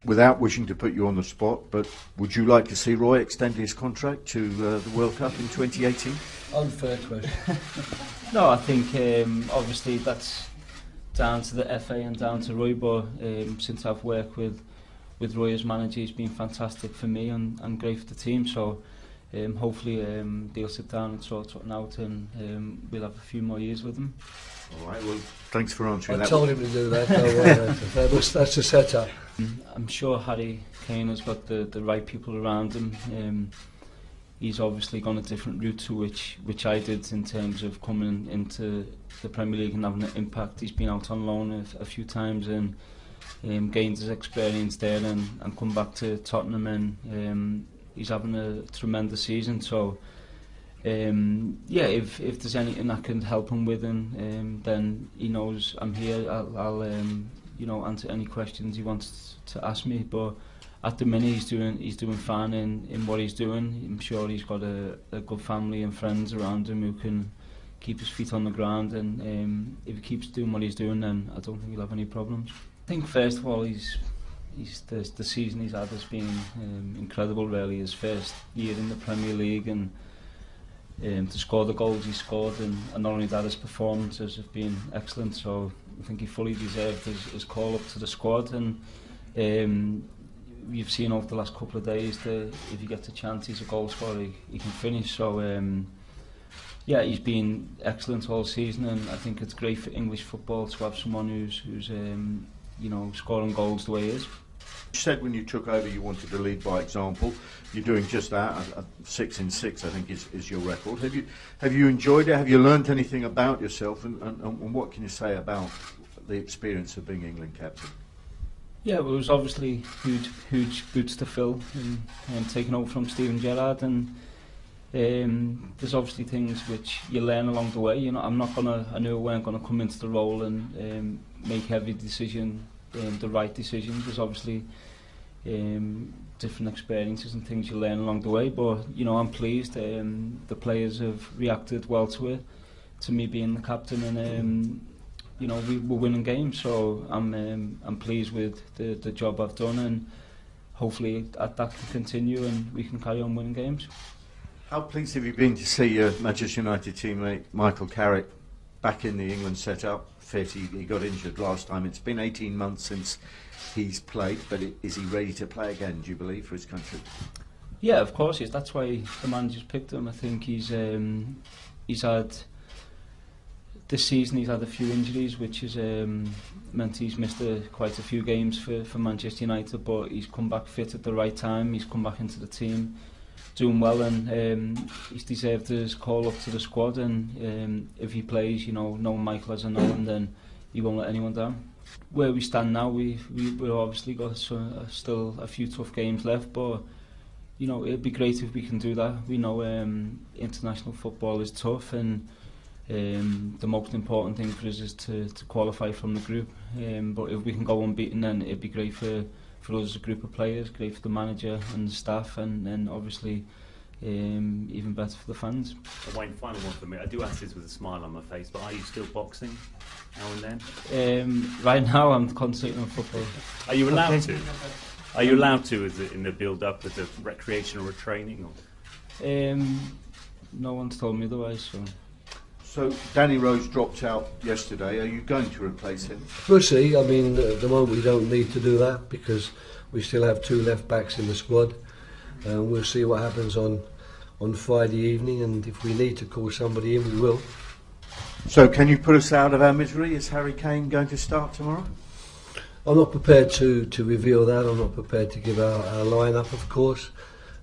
Without wishing to put you on the spot, but would you like to see Roy extend his contract to the World Cup in 2018? Unfair question. No, I think obviously that's down to the FA and down to Roy, but since I've worked with Roy as manager, he's been fantastic for me and great for the team, so hopefully they'll sit down and sort something out, and we'll have a few more years with him. All right, well, thanks for answering that. I told him to do that, that's the setup. I'm sure Kane has got the right people around him. He's obviously gone a different route to which I did in terms of coming into the Premier League and having an impact. He's been out on loan a few times and gained his experience there and come back to Tottenham, and he's having a tremendous season. So yeah, if there's anything I can help him with, then he knows I'm here. I'll you know, answer any questions he wants to ask me. But at the minute he's doing fine in what he's doing. I'm sure he's got a good family and friends around him who can keep his feet on the ground, and if he keeps doing what he's doing, then I don't think he'll have any problems. I think first of all, the season he's had has been incredible really. His first year in the Premier League, and to score the goals he scored, and not only that, his performances have been excellent, so I think he fully deserved his call up to the squad. And you've seen over the last couple of days that if he gets a chance, he's a goal scorer, he can finish. So yeah, he's been excellent all season, and I think it's great for English football to have someone who's you know, scoring goals the way he is. You said when you took over you wanted to lead by example. You're doing just that. 6 in 6, I think, is your record. Have you enjoyed it? Have you learnt anything about yourself? And what can you say about the experience of being England captain? Yeah, well, it was obviously huge boots to fill, and taking over from Steven Gerrard, and there's obviously things which you learn along the way. You know, I knew I weren't gonna come into the role and make every decision the right decision. There's obviously different experiences and things you learn along the way, but you know, I'm pleased. The players have reacted well to it, to me being the captain, and you know, we're winning games, so I'm pleased with the job I've done, and hopefully that can continue and we can carry on winning games. How pleased have you been to see your Manchester United teammate Michael Carrick back in the England setup? He got injured last time. It's been 18 months since he's played, but is he ready to play again, do you believe, for his country? Yeah, of course he is. That's why the manager's picked him. I think he's had, this season he's had a few injuries, which has meant he's missed quite a few games for Manchester United, but he's come back fit at the right time. He's come back into the team doing well, and he's deserved his call up to the squad, and if he plays, you know, knowing Michael as I know him, then he won't let anyone down. Where we stand now, we've obviously got still a few tough games left, but you know, it'd be great if we can do that. We know international football is tough, and the most important thing for us is to qualify from the group, but if we can go unbeaten, then it'd be great for us as a group of players, great for the manager and the staff, and obviously even better for the fans. Wayne, final one for me. I do ask this with a smile on my face, but are you still boxing now and then? Right now I'm concentrating on football. Are you allowed to? Are you allowed to, is it in the build-up, as a recreational or training? Or? No one's told me otherwise. So Danny Rose dropped out yesterday. Are you going to replace him? We'll see. I mean, at the moment we don't need to do that because we still have 2 left backs in the squad. We'll see what happens on Friday evening, and if we need to call somebody in, we will. So can you put us out of our misery? Is Harry Kane going to start tomorrow? I'm not prepared to reveal that. I'm not prepared to give our line-up, of course.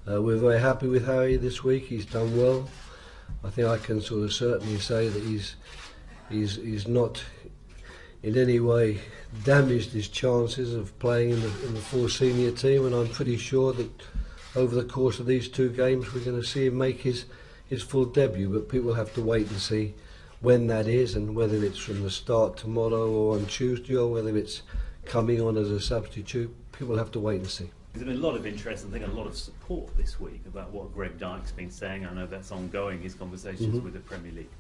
We're very happy with Harry this week. He's done well. I think I can sort of certainly say that he's not in any way damaged his chances of playing in the full senior team, and I'm pretty sure that over the course of these 2 games we're going to see him make his full debut, but people have to wait and see when that is, and whether it's from the start tomorrow or on Tuesday, or whether it's coming on as a substitute. People have to wait and see. There's been a lot of interest and I think a lot of support this week about what Greg Dyke's been saying. I know that's ongoing, his conversations with the Premier League.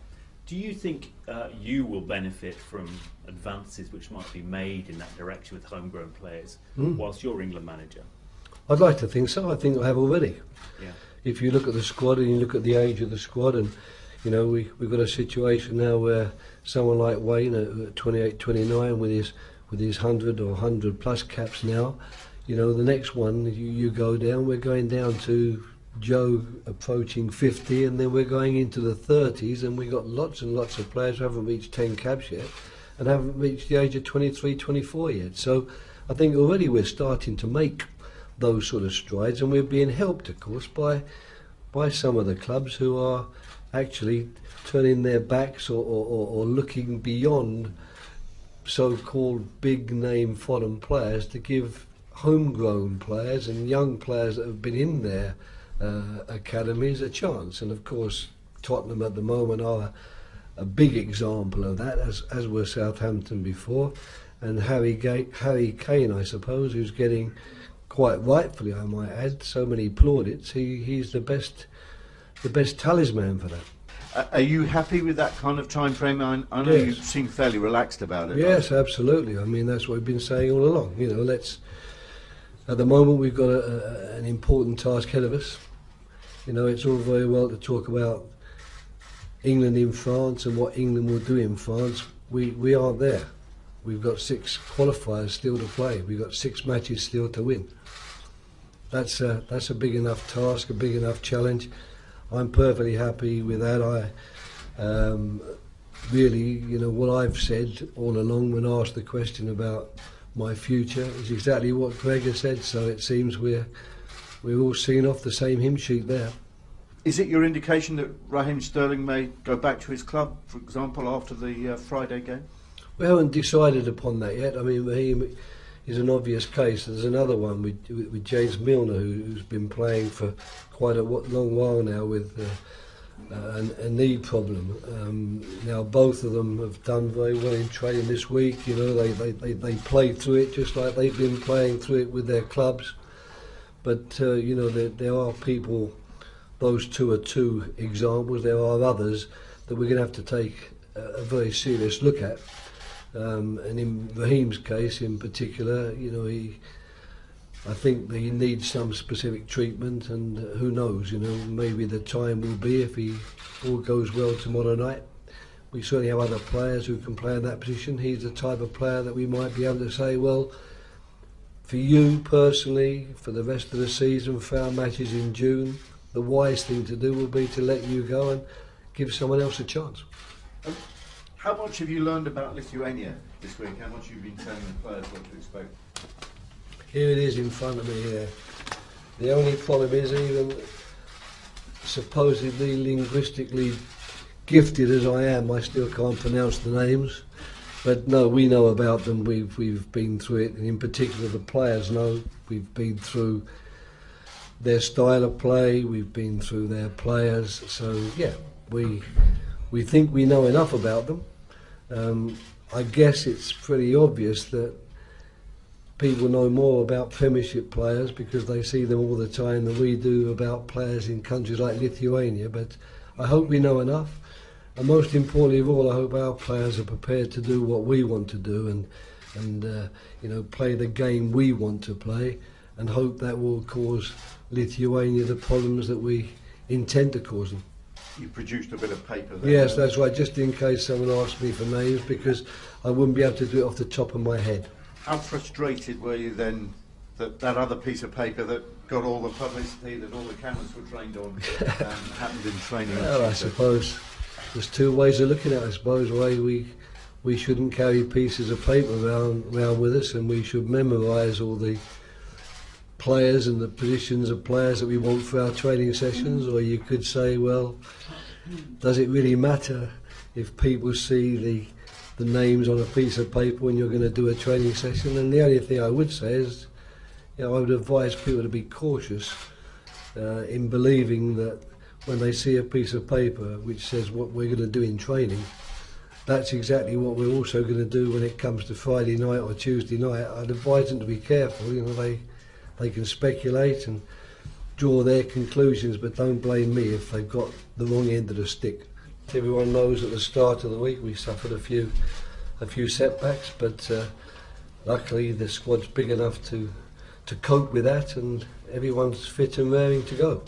Do you think you will benefit from advances which might be made in that direction with homegrown players whilst you're England manager? I'd like to think so. I think I have already. Yeah. If you look at the squad and you look at the age of the squad, and you know we've got a situation now where someone like Wayne at 28, 29 with his 100 or 100 plus caps now, you know the next one you go down, we're going down to Joe approaching 50, and then we're going into the 30s, and we've got lots and lots of players who haven't reached 10 caps yet and haven't reached the age of 23, 24 yet. So I think already we're starting to make those sort of strides, and we're being helped, of course, by some of the clubs who are actually turning their backs or looking beyond so-called big-name foreign players to give homegrown players and young players that have been in their academies a chance. And of course Tottenham at the moment are a big example of that, as were Southampton before, and Harry Kane, I suppose, who's getting, quite rightfully I might add, so many plaudits. He's the best talisman for that. Are you happy with that kind of time frame? I know Yes. you seem fairly relaxed about it. Yes, absolutely. I mean, that's what we've been saying all along. You know, at the moment we've got an important task ahead of us. You know, it's all very well to talk about England in France and what England will do in France. We aren't there. We've got 6 qualifiers still to play. We've got 6 matches still to win. That's a big enough task, a big enough challenge. I'm perfectly happy with that. Really, you know, what I've said all along when asked the question about my future is exactly what Greg has said. So it seems we're all singing off the same hymn sheet there. Is it your indication that Raheem Sterling may go back to his club, for example, after the Friday game? We haven't decided upon that yet. I mean, Raheem is an obvious case. There's another one with James Milner, who's been playing for quite a long while now with a knee problem. Now both of them have done very well in training this week. You know, they played through it just like they've been playing through it with their clubs. But you know, there are people. Those 2 are 2 examples. There are others that we're going to have to take a very serious look at. And in Raheem's case in particular, you know, I think that he needs some specific treatment, and who knows, you know, maybe the time will be, if all goes well tomorrow night. We certainly have other players who can play in that position. He's the type of player that we might be able to say, well, for you personally, for the rest of the season, for our matches in June, the wise thing to do will be to let you go and give someone else a chance. How much have you learned about Lithuania this week? How much have you been telling the players what to expect? Here it is in front of me here. The only problem is, even supposedly linguistically gifted as I am, I still can't pronounce the names. But no, we know about them. We've been through it, and in particular the players know. We've been through their style of play. We've been through their players. So yeah, we think we know enough about them. I guess it's pretty obvious that people know more about Premiership players because they see them all the time than we do about players in countries like Lithuania. But I hope we know enough. And most importantly of all, I hope our players are prepared to do what we want to do and you know, play the game we want to play, and hope that will cause Lithuania the problems that we intend to cause them. You produced a bit of paper there. Yes, that's right, just in case someone asked me for names, because I wouldn't be able to do it off the top of my head. How frustrated were you then that other piece of paper that got all the publicity, that all the cameras were trained on, happened in training? Well, I suppose there's 2 ways of looking at it. I suppose we shouldn't carry pieces of paper around with us, and we should memorise all the players and the positions of players that we want for our training sessions. Or you could say, well, does it really matter if people see the names on a piece of paper when you're going to do a training session? And the only thing I would say is, you know, I would advise people to be cautious in believing that when they see a piece of paper which says what we're going to do in training, that's exactly what we're also going to do when it comes to Friday night or Tuesday night. I'd advise them to be careful. You know, they can speculate and draw their conclusions, but don't blame me if they've got the wrong end of the stick. Everyone knows at the start of the week we suffered a few setbacks, but luckily the squad's big enough to cope with that, and everyone's fit and raring to go.